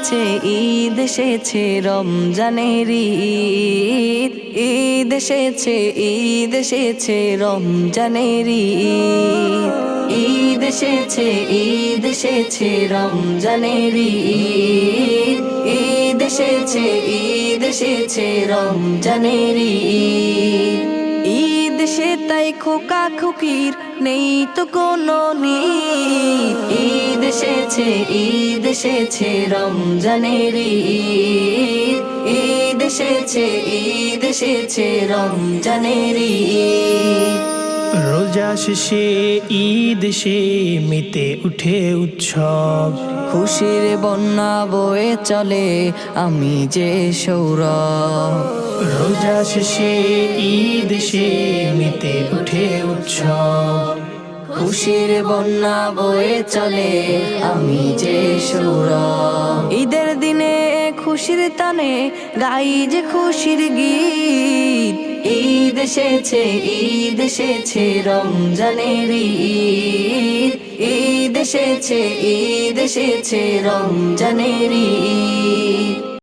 এসেছে ঈদ এসেছে রমজানের ঈদ, ঈদ এসেছে ঈদ এসেছে রমজানের ঈদ, ঈদ এসেছে ঈদ এসেছে রমজানের ঈদ, ঈদ এসেছে ঈদ এসেছে রমজানের ঈদ। ঈদ সে তাই খোকা খুকির নেই তো কোনো নীদ, ঈদ এসেছে ঈদ এসেছে রমজানের ঈদ, ঈদ এসেছে ঈদ এসেছে রমজানের ঈদ। রোজা শেষে ঈদ এসে মেতে উঠে উৎসব, খুশির বন্যা বয়ে চলে আমি যে সৌরভ। রোজা শেষে ঈদ এসে মেতে উঠে উৎসব, খুশির বন্যা বয়ে চলে আমি যে সৌরভ। ঈদের দিনে খুশির টানে গাই যে খুশির গীত, ঈদ এসেছে ঈদ এসেছে রমজানের ঈদ, ঈদ এসেছে ঈদ এসেছে রমজানের ঈদ।